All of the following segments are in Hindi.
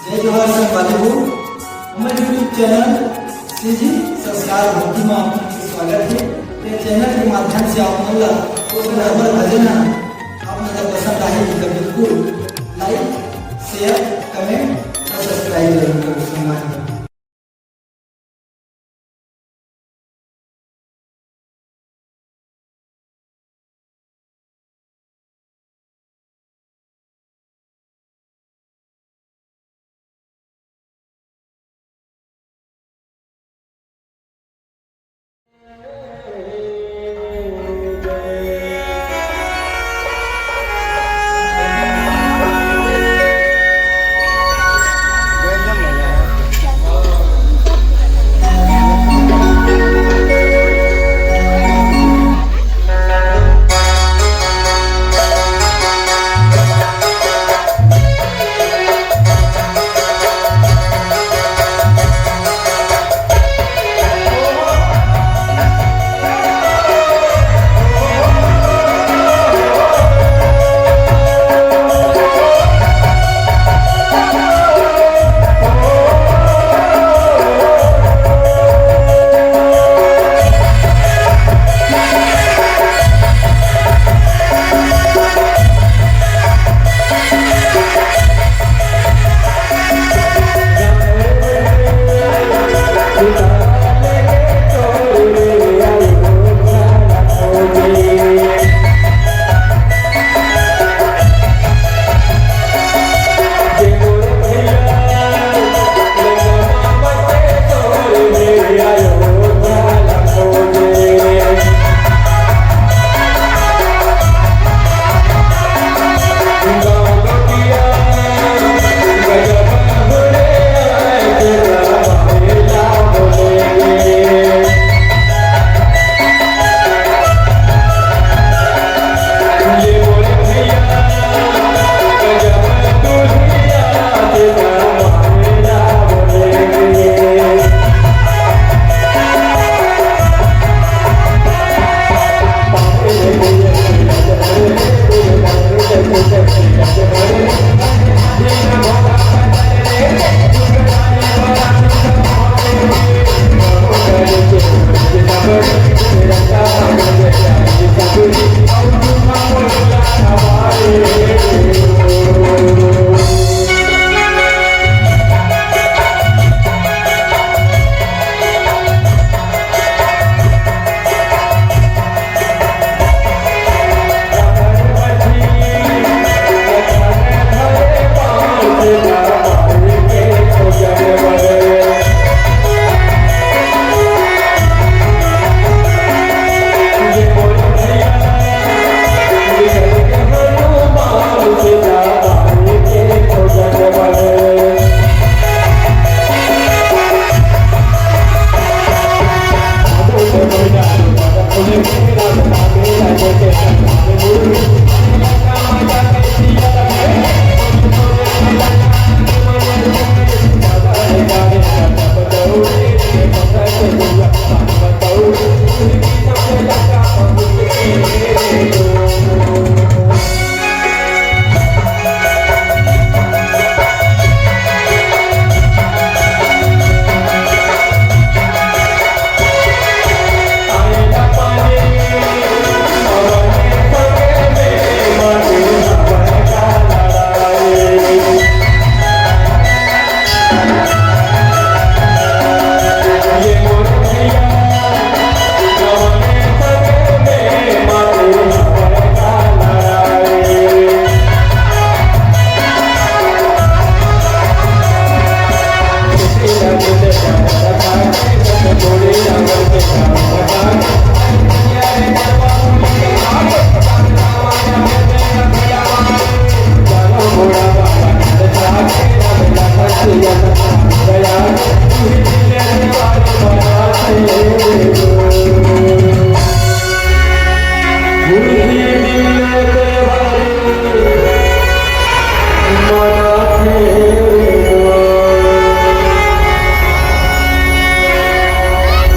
जय जोहार संगवारी हो हमारे यूट्यूब चैनल श्री संस्कार भक्ति में आपका स्वागत है। ये चैनल के माध्यम से आप मतलब तो बराबर भजन आप मतलब पसंद आए तो बिल्कुल लाइक शेयर कमेंट और सब्सक्राइब जरूर करें। संगवारी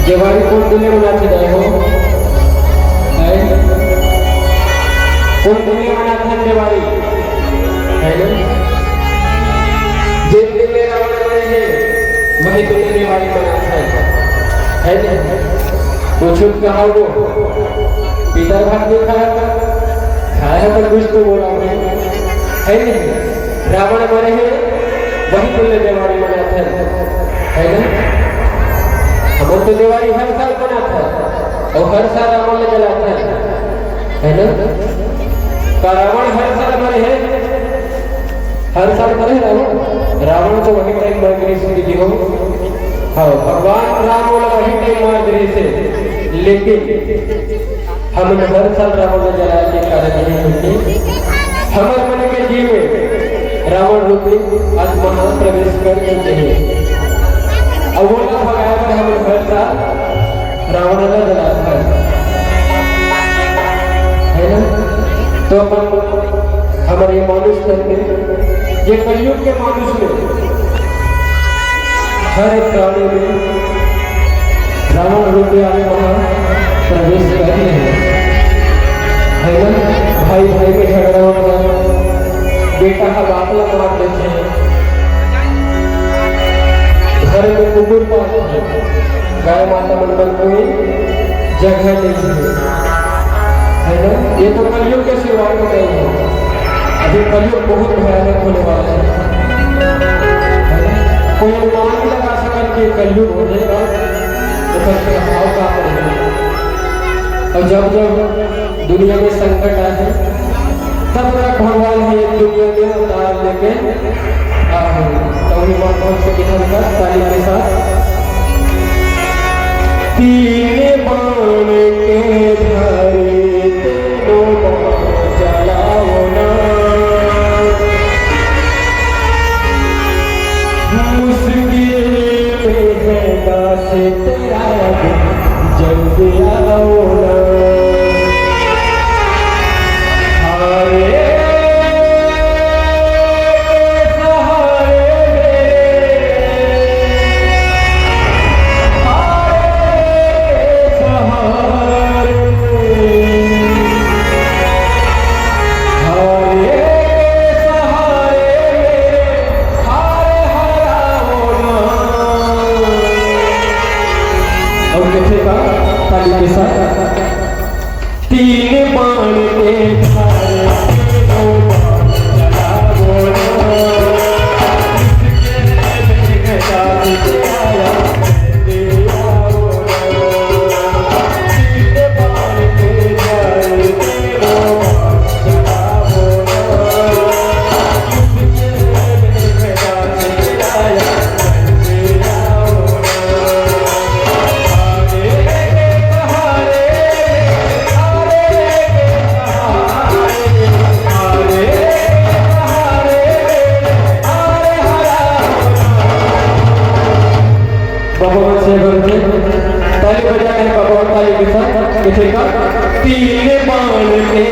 जेवारी कौन दुनिया बनाते गए हो? कौन दुनिया बनाते हैं जेवारी? है ना? जिन दिले वही तो दिवाली मनाता है ना। पूछो कहा वो पिता भाग नहीं खाया, खाया पर कुछ तो बोला है नहीं। रावण मरे हैं वही तो दिवाली मनाता है ना। हम तो दिवाली हर साल मनाता है और हर साल रावण जलाता है ना। का रावण हर साल मरे है, हर साल मरे रावण। रावण तो वही टाइम मर गए जी हो। हाँ भगवान राम बोला वही टाइम मर गए थे, लेकिन हमने हर साल रावण जलाया के कारण नहीं होती। हमारे मन के जीव में रावण रूपी आत्मा प्रवेश कर चाहिए। अब वो ना भगाया कर हम हर साल रावण न जलाता है ना। तो हमारे मनुष्य में ये कलयुग के मनुष्य में हर एक प्राणी में रावण रूपी आत्मा प्रवेश कर रहे है ना। भाई भाई में झगड़ा होता है, बेटा का बापला मार देते हैं, घर में कुकुर पालते हैं, गाय माता मंडल कोई जगह नहीं है ना। ये तो कलयुग के शुरुआत में गई है। अभी कलयुग बहुत भयानक होने वाला है। कोई अनुमान नहीं लगा सका कि कलयुग हो जाएगा तो उसका भाव क्या पड़ेगा। और जब जब दुनिया में संकट आए तब तक भगवान है दुनिया में अवतार लेके कौन से किधर का ताली के साथ तीन बाण के धारे तीनों जलाओ ना, मुश्किल में है दास तेरा जल्दी आओ ना। तीन बाण के धारे ताली बजा के भगवान ताली के साथ तीन बाण के